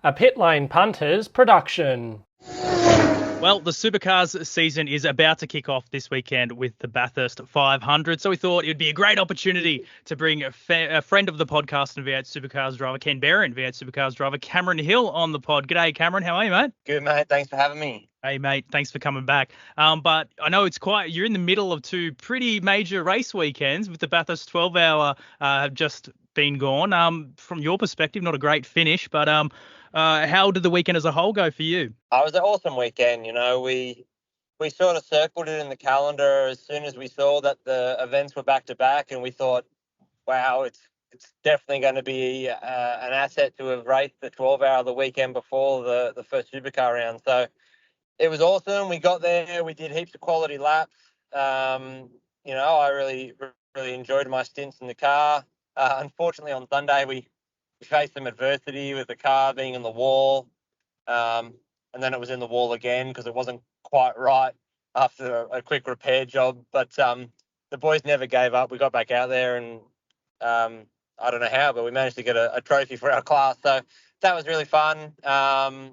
A Pitlane Punters production. Well, the Supercars season is about to kick off this weekend with the Bathurst 500. So we thought it would be a great opportunity to bring a friend of the podcast and V8 Supercars driver, Canberran V8 Supercars driver, Cameron Hill, on the pod. G'day, Cameron. How are you, mate? Good, mate. Thanks for having me. Hey, mate. Thanks for coming back. But I know you're in the middle of two pretty major race weekends with the Bathurst 12-hour have just been gone. From your perspective, not a great finish, but how did the weekend as a whole go for you? It was an awesome weekend. We sort of circled it in the calendar as soon as we saw that the events were back to back, and we thought, wow, it's definitely going to be an asset to have raced the 12-hour the weekend before the first Supercar round. So it was awesome. We got there. We did heaps of quality laps. I really enjoyed my stints in the car. Unfortunately, on Sunday we faced some adversity with the car being in the wall, and then it was in the wall again because it wasn't quite right after a quick repair job. But the boys never gave up. We got back out there, and I don't know how, but we managed to get a trophy for our class. So that was really fun. I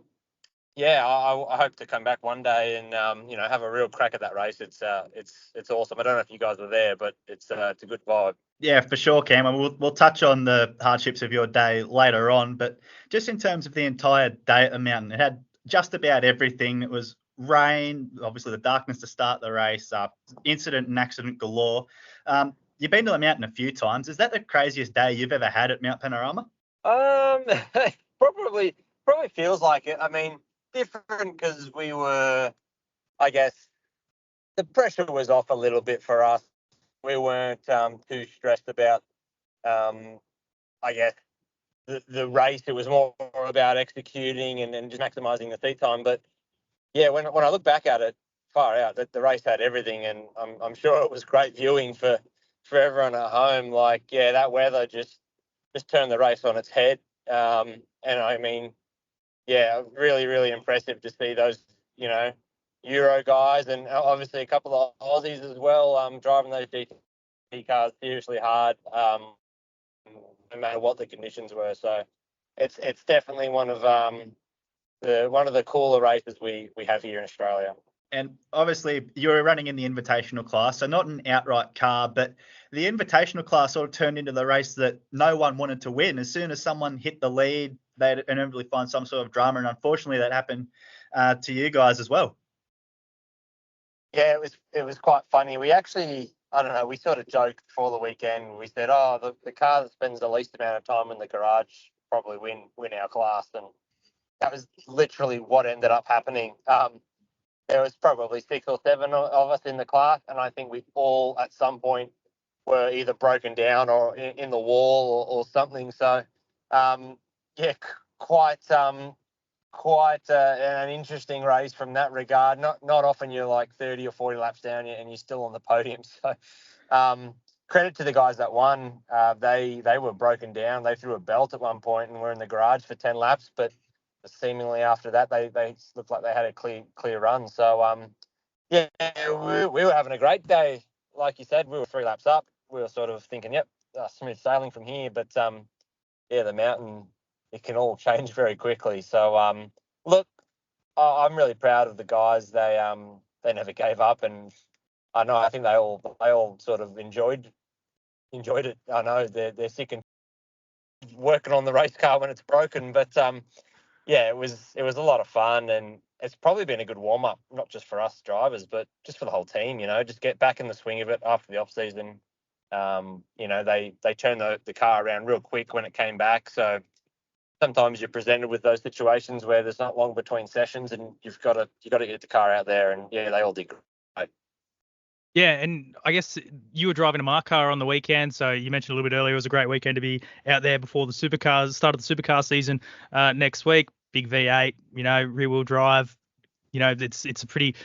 hope to come back one day and have a real crack at that race. It's awesome. I don't know if you guys were there, but it's a good vibe. Yeah, for sure, Cam. And we'll touch on the hardships of your day later on. But just in terms of the entire day at the mountain, it had just about everything. It was rain, obviously the darkness to start the race, incident and accident galore. You've been to the mountain a few times. Is that the craziest day you've ever had at Mount Panorama? Probably feels like it. I mean, different because we were, I guess, the pressure was off a little bit for us. We weren't too stressed about, I guess, the race. It was more about executing and just maximising the seat time. But yeah, when I look back at it, far out, that the race had everything, and I'm sure it was great viewing for everyone at home. Like, yeah, that weather just turned the race on its head. And I mean, yeah, really, really impressive to see those, Euro guys, and obviously a couple of Aussies as well, driving those GT cars seriously hard, no matter what the conditions were. So it's definitely one of the cooler races we have here in Australia. And obviously you were running in the Invitational Class, so not an outright car, but the Invitational Class sort of turned into the race that no one wanted to win. As soon as someone hit the lead, they'd inevitably find some sort of drama, and unfortunately that happened to you guys as well. Yeah, it was quite funny. We actually, I don't know, we sort of joked before the weekend. We said, the car that spends the least amount of time in the garage probably win our class, and that was literally what ended up happening. There was probably 6 or 7 of us in the class, and I think we all at some point were either broken down or in the wall or something. So, quite an interesting race from that regard. Not often you're like 30 or 40 laps down and you're still on the podium. So, credit to the guys that won. They were broken down. They threw a belt at one point and were in the garage for 10 laps, but seemingly after that they looked like they had a clear run. So we were having a great day. Like you said, we were 3 laps up. We were sort of thinking, yep, smooth sailing from here. But the mountain, it can all change very quickly. So look, I'm really proud of the guys. They never gave up, and I think they all sort of enjoyed it. I know they're sick and working on the race car when it's broken, but it was a lot of fun, and it's probably been a good warm up, not just for us drivers, but just for the whole team. Just get back in the swing of it after the off season. They turned the car around real quick when it came back. So sometimes you're presented with those situations where there's not long between sessions, and you've got to get the car out there. And yeah, they all did great. Yeah, and I guess you were driving a Mark car on the weekend, so you mentioned a little bit earlier it was a great weekend to be out there before the start of the Supercar season next week. Big V8, rear wheel drive. It's a pretty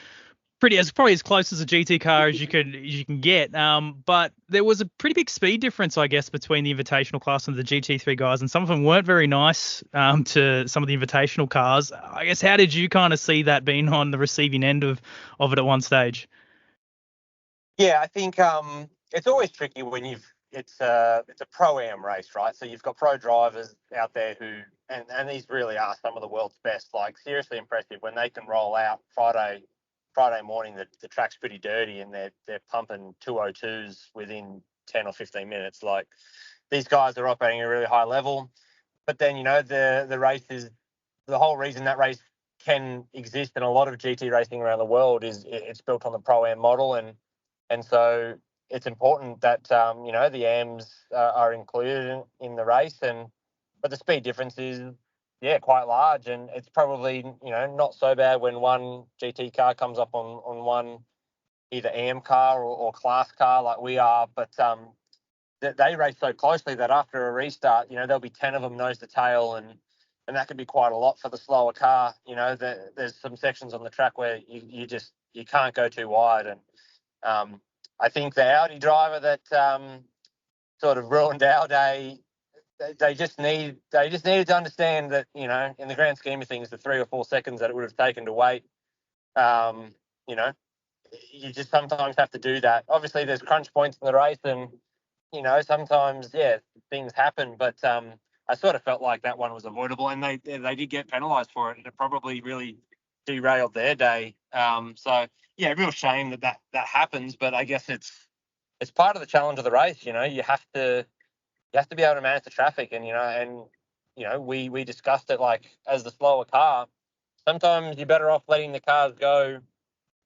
it's probably as close as a GT car as you can get. But there was a pretty big speed difference, I guess, between the Invitational Class and the GT3 guys, and some of them weren't very nice to some of the Invitational cars. I guess, how did you kind of see that being on the receiving end of it at one stage? Yeah, I think it's always tricky when it's a pro-am race, right? So you've got pro drivers out there who, and these really are some of the world's best, like seriously impressive when they can roll out Friday morning. The track's pretty dirty and they're pumping 202s within 10 or 15 minutes. Like these guys are operating at a really high level. But then, the race is, the whole reason that race can exist in a lot of GT racing around the world is it's built on the pro-am model. And so it's important that, the AMs are included in the race. But the speed difference is, quite large. And it's probably, not so bad when one GT car comes up on one either AM car or class car like we are. But they race so closely that after a restart, there'll be 10 of them nose to tail, and that can be quite a lot for the slower car. There's some sections on the track where you can't go too wide. And I think the Audi driver that sort of ruined our day, they just needed to understand that, in the grand scheme of things, the 3 or 4 seconds that it would have taken to wait, you just sometimes have to do that. Obviously, there's crunch points in the race, and sometimes, things happen, but I sort of felt like that one was avoidable, and they did get penalised for it, and it probably really derailed their day. Real shame that happens, but I guess it's part of the challenge of the race. You have to be able to manage the traffic, and we discussed it, like, as the slower car, sometimes you're better off letting the cars go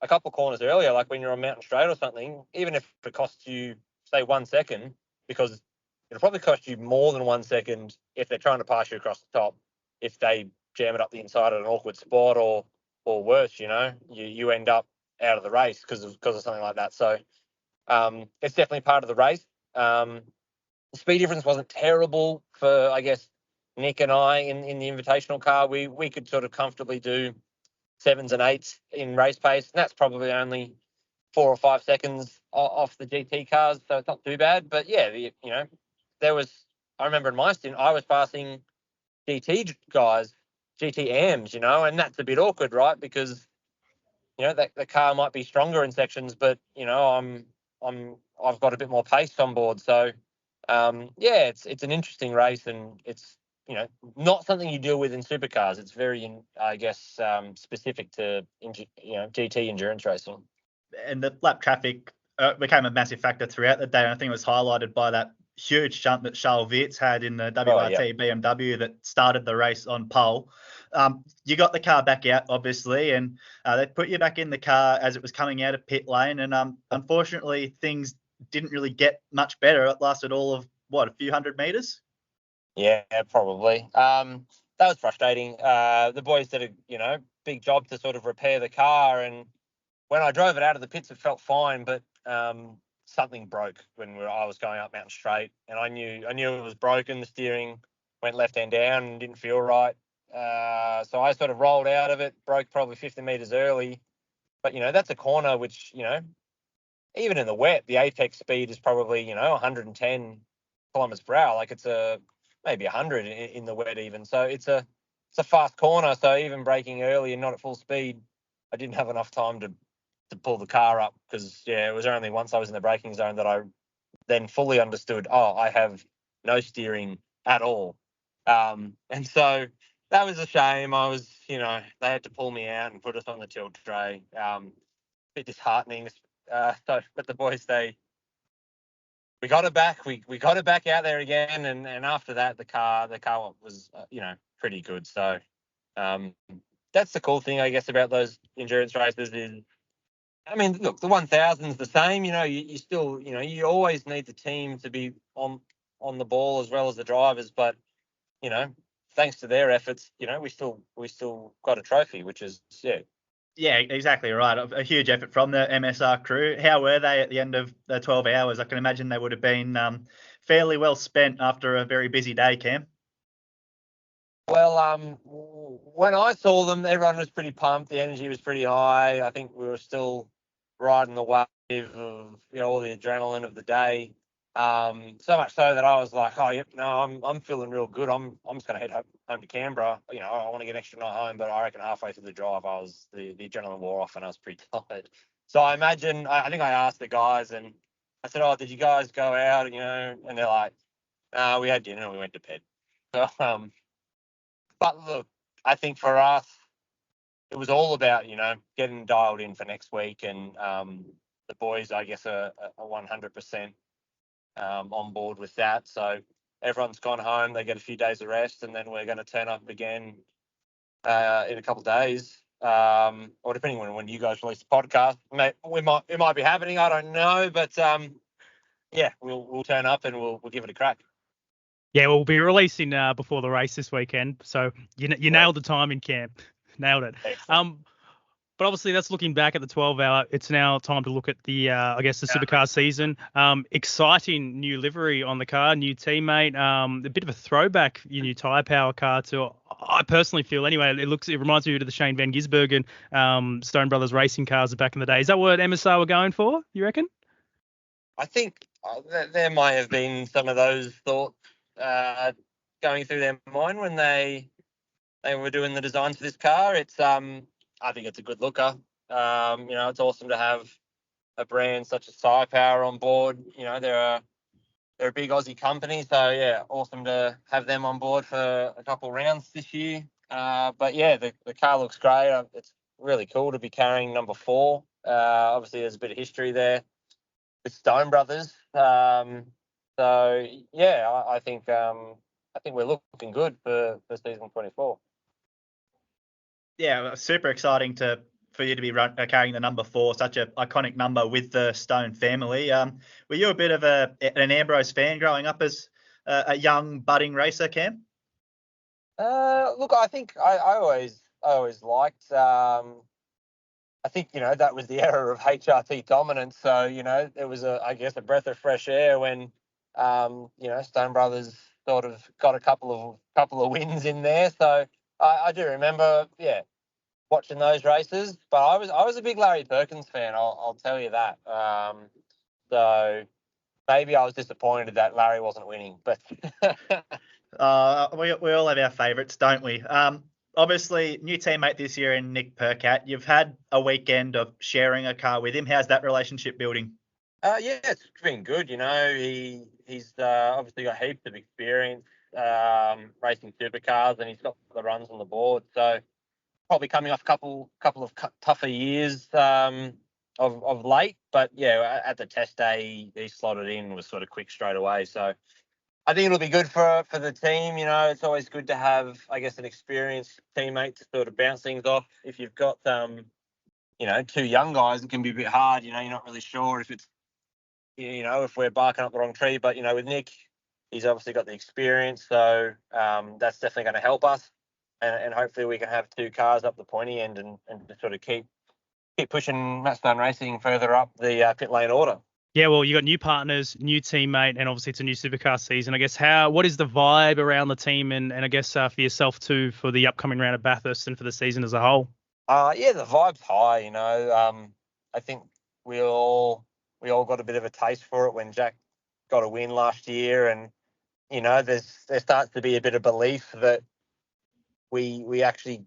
a couple of corners earlier, like when you're on Mountain Straight or something, even if it costs you, say, 1 second, because it'll probably cost you more than 1 second if they're trying to pass you across the top, if they jam it up the inside at an awkward spot, or worse, you end up out of the race because of something like that. So it's definitely part of the race. The speed difference wasn't terrible for, I guess, Nick and I in the invitational car. We could sort of comfortably do 7s and 8s in race pace, and that's probably only 4 or 5 seconds off the GT cars, so it's not too bad. But there was, I remember in my stint, I was passing GT guys, GT AMs, and that's a bit awkward, right? Because that the car might be stronger in sections, but I've got a bit more pace on board. So it's an interesting race, and it's not something you deal with in supercars. It's very, I guess, specific to GT endurance racing. And the lap traffic became a massive factor throughout the day. And I think it was highlighted by that huge jump that Charles Wirtz had in the WRT BMW that started the race on pole. You got the car back out, obviously, and they put you back in the car as it was coming out of pit lane. And unfortunately, things didn't really get much better. It lasted all of, a few hundred metres? Yeah, probably. That was frustrating. The boys did a big job to sort of repair the car, and when I drove it out of the pits, it felt fine, but something broke when I was going up Mountain Straight, and I knew it was broken. The steering went left hand down and didn't feel right. So I sort of rolled out of it, broke probably 50 metres early. But, that's a corner which, even in the wet, the apex speed is probably, 110 kilometres per hour. Like it's maybe 100 in the wet even. So it's a fast corner. So even braking early and not at full speed, I didn't have enough time to pull the car up, because it was only once I was in the braking zone that I then fully understood, I have no steering at all. And so that was a shame. I was, they had to pull me out and put us on the tilt tray. A bit disheartening. But the boys, we got it back. We got it back out there again, and after that, the car was pretty good. So that's the cool thing, I guess, about those endurance races is, I mean, look, the 1000 is the same. You still, you always need the team to be on the ball as well as the drivers. But, thanks to their efforts, we still got a trophy, which is, Yeah, exactly right. A huge effort from the MSR crew. How were they at the end of the 12 hours? I can imagine they would have been fairly well spent after a very busy day, Cam. Well, when I saw them, everyone was pretty pumped. The energy was pretty high. I think we were still riding the wave of all the adrenaline of the day. So much so that I was like, oh yep, no, I'm feeling real good. I'm just gonna head home to Canberra. I want to get an extra night home, but I reckon halfway through the drive, the adrenaline wore off and I was pretty tired. So I imagine, I think I asked the guys, and I said, "Oh, did you guys go out?" And they're like, "No, we had dinner and we went to bed." So, but look, I think for us, it was all about getting dialed in for next week, and the boys, I guess, are 100% on board with that. So everyone's gone home. They get a few days of rest, and then we're going to turn up again in a couple of days, or depending on when you guys release the podcast. It might be happening. I don't know, but yeah, we'll turn up and we'll give it a crack. Yeah, we'll be releasing before the race this weekend. So you nailed the timing, Cam. Nailed it. Excellent. But obviously, that's looking back at the 12-hour. It's now time to look at the, I guess, the Supercar season. Exciting new livery on the car, new teammate. A bit of a throwback, your new tyre power car to, I personally feel anyway. It reminds me of the Shane Van Gisbergen Stone Brothers racing cars back in the day. Is that what MSR were going for? You reckon? I think there might have been some of those thoughts going through their mind when they were doing the designs for this car. It's I think it's a good looker. It's awesome to have a brand such as Tyre Power on board. They're a big Aussie company, so yeah, awesome to have them on board for a couple of rounds this year. But yeah, the car looks great. It's really cool to be carrying number 4. Obviously, there's a bit of history there with Stone Brothers. So yeah, I think we're looking good for season 24. Yeah, super exciting for you to be carrying the number 4, such an iconic number with the Stone family. Were you a bit of an Ambrose fan growing up as a young budding racer, Cam? Look, I think I always liked. I think that was the era of HRT dominance. So it was I guess a breath of fresh air when Stone Brothers sort of got a couple of wins in there. So I do remember, yeah, watching those races. But I was a big Larry Perkins fan. I'll tell you that. So maybe I was disappointed that Larry wasn't winning. But we all have our favourites, don't we? Obviously, new teammate this year in Nick Percat. You've had a weekend of sharing a car with him. How's that relationship building? Yeah, it's been good. He's obviously got heaps of experience racing supercars, and he's got the runs on the board. So probably coming off a couple of tougher years of late, but yeah, at the test day he slotted in, was sort of quick straight away. So I think it'll be good for the team. It's always good to have, I guess, an experienced teammate to sort of bounce things off. If you've got 2 young guys, it can be a bit hard. You're not really sure if it's if we're barking up the wrong tree. But with Nick, he's obviously got the experience, so that's definitely going to help us. And hopefully we can have 2 cars up the pointy end and sort of keep pushing Matt Stone Racing further up the pit lane order. Yeah, well, you got new partners, new teammate, and obviously it's a new supercar season. I guess what is the vibe around the team, and I guess for yourself too, for the upcoming round of Bathurst and for the season as a whole? Yeah, the vibe's high. I think we all got a bit of a taste for it when Jack got a win last year, and there starts to be a bit of belief that we actually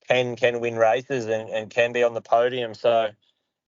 can win races and can be on the podium. So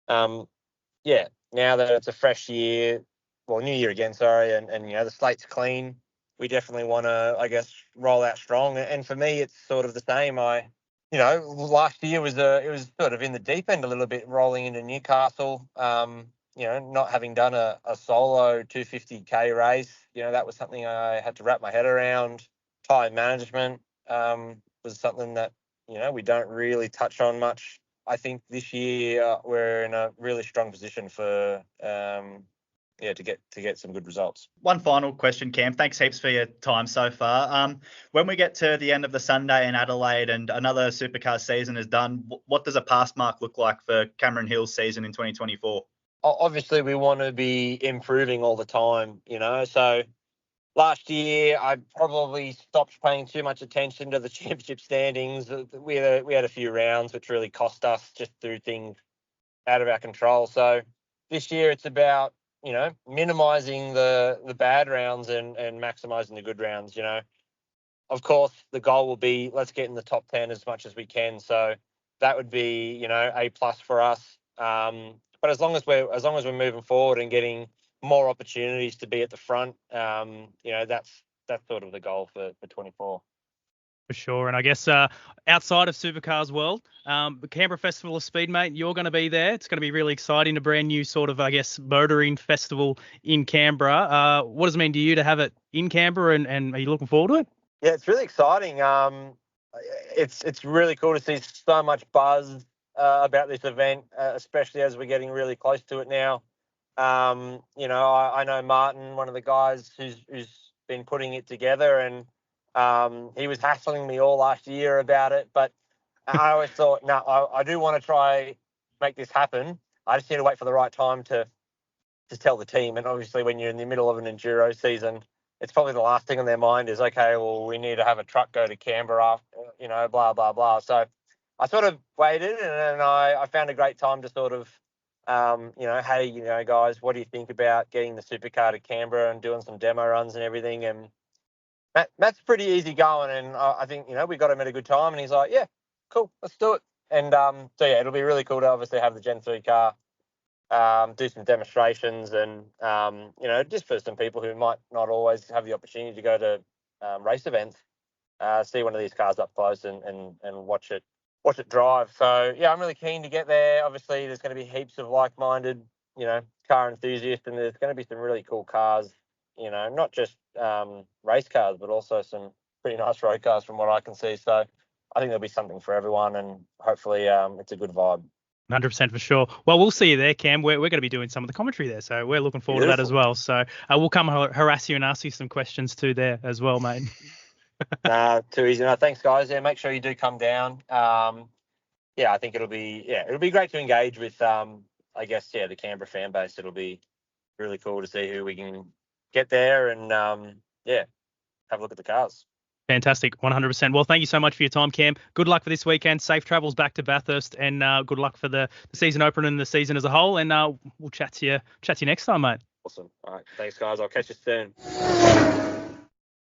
yeah, now that it's a fresh year, well, new year again, sorry, and the slate's clean, we definitely want to, I guess, roll out strong. And for me, it's sort of the same. Last year it was sort of in the deep end a little bit, rolling into Newcastle. Not having done a solo 250k race, that was something I had to wrap my head around. Time management was something that we don't really touch on much. I think this year we're in a really strong position for to get some good results. One final question, Cam. Thanks heaps for your time so far. When we get to the end of the Sunday in Adelaide and another supercar season is done, what does a pass mark look like for Cameron Hill's season in 2024? Obviously, we want to be improving all the time, So last year, I probably stopped paying too much attention to the championship standings. We had a few rounds which really cost us just through things out of our control. So this year, it's about minimising the bad rounds and maximising the good rounds. Of course, the goal will be let's get in the top 10 as much as we can. So that would be A+ for us. But But as long as we're moving forward and getting more opportunities to be at the front, that's sort of the goal for 24. For sure. And I guess outside of Supercars world, the Canberra Festival of Speed, mate, you're going to be there. It's going to be really exciting, a brand new sort of, I guess, motoring festival in Canberra. What does it mean to you to have it in Canberra, and are you looking forward to it? Yeah, it's really exciting. It's really cool to see so much buzz about this event, especially as we're getting really close to it now. I know Martin, one of the guys who's been putting it together, and he was hassling me all last year about it, but I always thought, no, I do want to try make this happen. I just need to wait for the right time to tell the team. And obviously, when you're in the middle of an enduro season, it's probably the last thing on their mind is, okay, well, we need to have a truck go to Canberra, blah, blah, blah. So I sort of waited, and then I found a great time to sort of, hey, guys, what do you think about getting the supercar to Canberra and doing some demo runs and everything? And Matt's pretty easy going, and I think, we got him at a good time, and he's like, yeah, cool, let's do it. And it'll be really cool to obviously have the Gen 3 car, do some demonstrations, and, just for some people who might not always have the opportunity to go to race events, see one of these cars up close and watch it drive. So, yeah, I'm really keen to get there. Obviously, there's going to be heaps of like-minded, car enthusiasts, and there's going to be some really cool cars, not just race cars, but also some pretty nice road cars from what I can see. So I think there'll be something for everyone, and hopefully it's a good vibe. 100% for sure. Well, we'll see you there, Cam. We're going to be doing some of the commentary there, so we're looking forward to that as well. So we'll come harass you and ask you some questions too there as well, mate. Too easy. No, thanks, guys. Yeah, make sure you do come down. I think it'll be great to engage with, the Canberra fan base. It'll be really cool to see who we can get there and, have a look at the cars. Fantastic, 100%. Well, thank you so much for your time, Cam. Good luck for this weekend. Safe travels back to Bathurst, and good luck for the season opener and the season as a whole. And we'll chat to you next time, mate. Awesome. All right. Thanks, guys. I'll catch you soon.